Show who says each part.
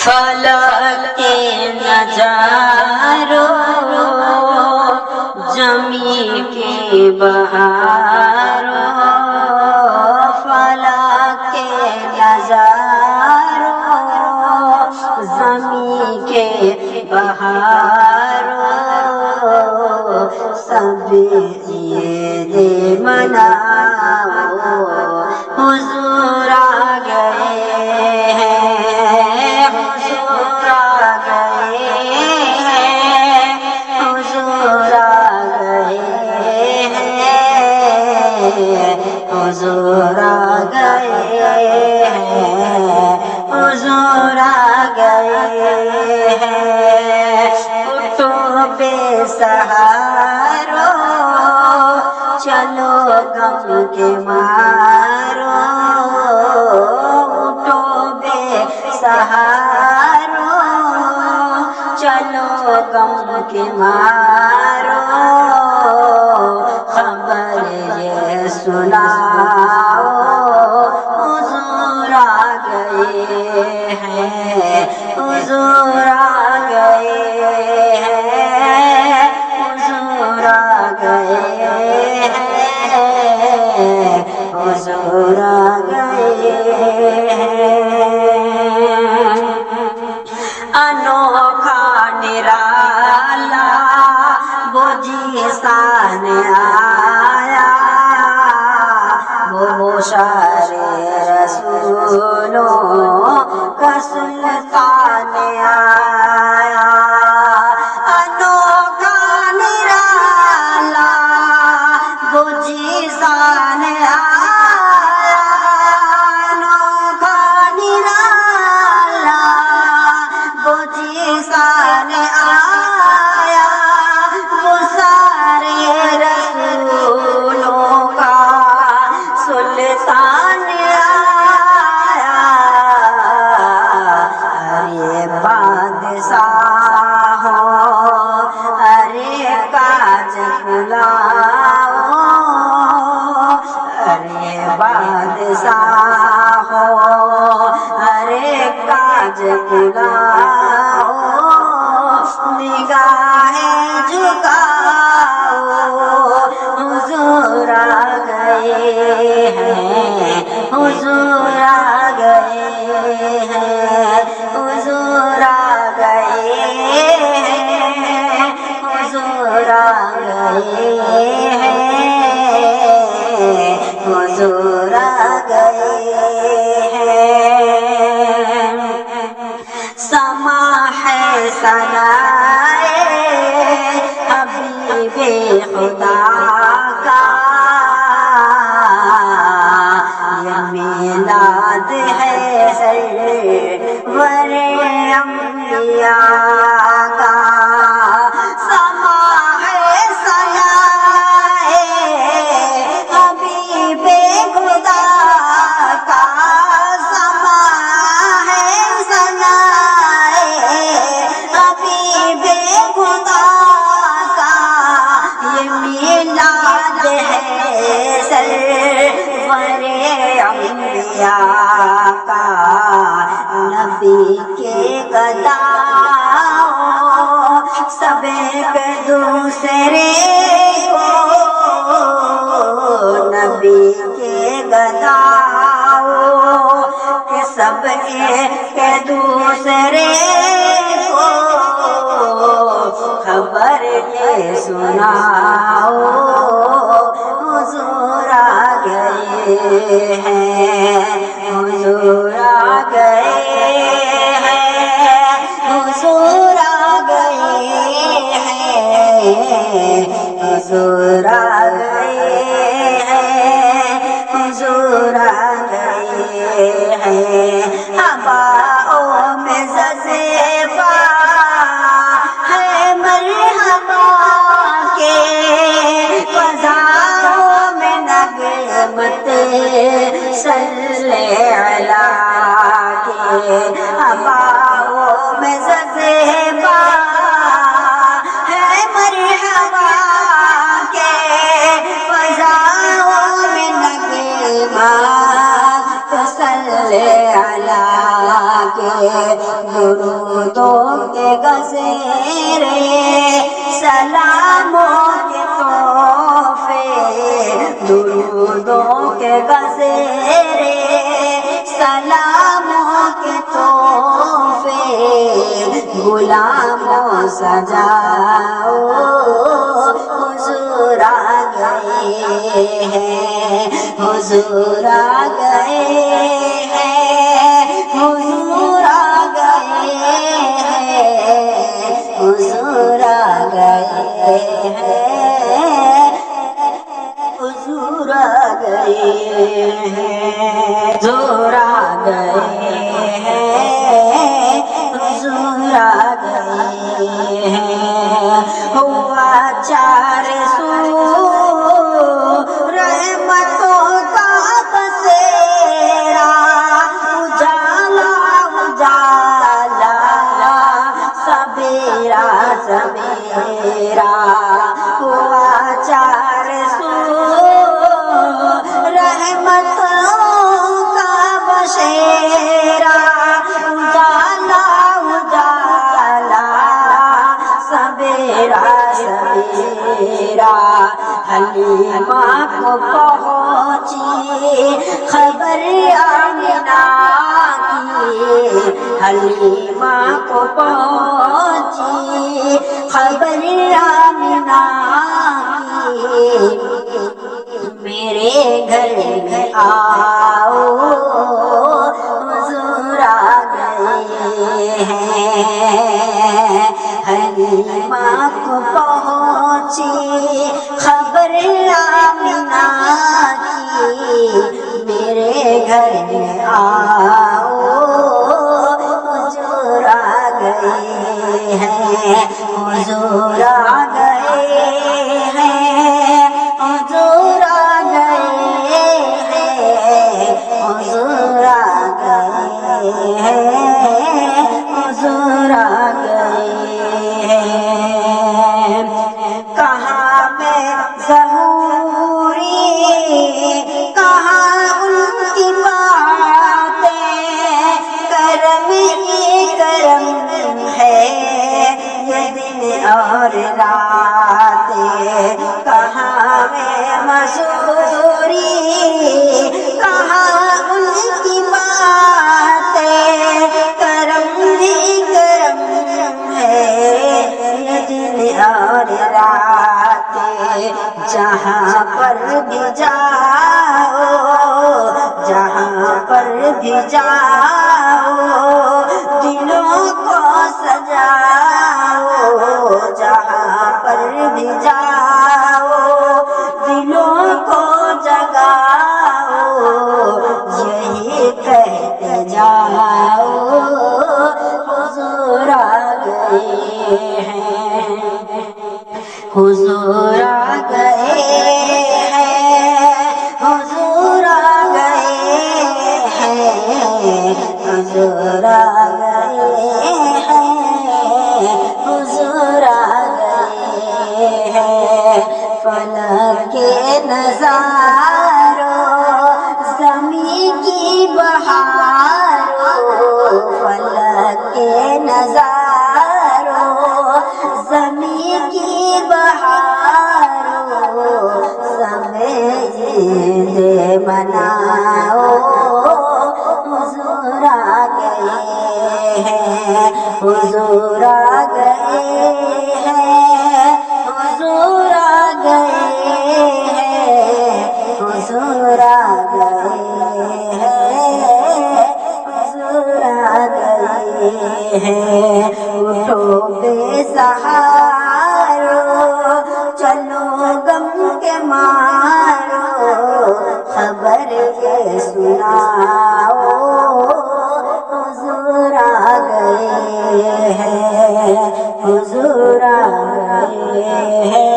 Speaker 1: فلک کے نظاروں زمین کے بہاروں، فلک کے نظاروں زمین کے بہاروں، سب عید مناؤ حضور آ گئے ہیں، حضور آ گئے ہیں، حضور آ گئے ہیں، حضور آ گئے ہیں، حضور آ گئے ہیں۔ اٹھو بے سہارو چلو غم کے مارو، اٹھو بے سہارو چلو غم کے مارو، خبر یہ سناؤ حضور آ گئے ہیں، حضور آ گئے ہیں، حضور آ گئے ہیں، حضور آ گئے ہیں۔ انوکھا نرالا وہ جیسان آیا، وہ شار رسولوں کا سلطان آیا، انوکھا نرالا وہ جیسان آیا، انوکھا نرالا وہ جیسان آیا، وہ سارے رسولوں کا سلطان آیا، ارے بادشاہوں ارے کاج کھلاؤ، ارے بادشاہوں ارے کاج کھلاؤ، نگاہیں جھکاؤ حضور آ گئے ہیں، حضور آ گئے ہیں، حضور آ گئے ہیں، حضور آ گئے ہیں، حضور آ گئے ہیں۔ سما ہے ثنائے حبیب خدا کا، یہ میلاد ہے سرور انبیاء کا، سما ہے ثنائے حبیب خدا کا، سما ہے ثنائے حبیب خدا کا، یہ میلاد ہے سرور انبیاء کا، نبی کے گداؤں سب ایک دوسرے کو، نبی کے گداؤں کہ سب ایک دوسرے کو خبر یہ سناؤ حضور آ گئے ہیں، حضور آ گئے ہیں، حضور آ گئے ہیں، حضور آ گئے ہیں، حضور آ گئے ہیں۔ ہواؤں میں زذبہ ہے مرحبا کے، فضاؤں میں نغمت صلی علی کے، ہواؤں میں زذبہ ہے مرحبا کے، فضاؤں میں نغمت صلی علی کے، درودوں کے گزیرے سلاموں کے تحفے درودوں کے گزیرے سلاموں کے تحفے غلاموں سجاؤ حضور آ گئے ہیں حضور آ گئے ہیں حضور آ گئے ہیں حضور آ گئے ہیں حضور آ گئے ہیں حضور آ گئے ہیں حضور آ گئے ہیں ہوا چار سو رحمتوں کا بسیرا اجالا اجالا سبیرا سبیرا ہوا چار سو رحمتوں کا بشیرا اجالا اجالا سبیرا سبیرا حلیمہ کو پہنچی خبر آمنہ کی حلیمہ کو پہنچی خبر آمنہ کی میرے گھر میں آؤ حضور آ گئے ہیں حلیمہ کو پہنچی خبر آمنہ کی میرے گھر میں آؤ حضور آ گئے ہیں حضور آ گئے ہیں حضور آ گئے ہیں حضور آ گئے ہیں حضور آ گئے ہیں کہاں میں ظہوری کہاں ان کی باتیں کرم ہی کرم ہے یہ دن اور راتیں کہاں میں مظہوری کہاں ان کی باتیں کرم ہی کرم ہے یہ دن اور راتیں جہاں پر بھی جاؤ جہاں پر بھی جاؤ دلوں کو سجاؤ جہاں پر بھی جاؤ دلوں کو جگاؤ یہی کہتے جاؤ حضور آ گئے ہیں حضور آ گئے ہیں حضور آ گئے ہیں حضور آ گئے ہیں حضور آ گئے ہیں فلک کے نظاروں زمین کی بہاروں فلک کے نظاروں زمین کی بہاروں سمیت مناؤ حضور آ گئے ہیں حضور آ گئے ہیں حضور آ گئے ہیں حضور آ گئے ہیں حضور آ گئے ہیں اٹھو بے سہارو چلو غم کے مارو خبر یہ سناؤ حضور آ گئے ہیں حضور آ گئے ہیں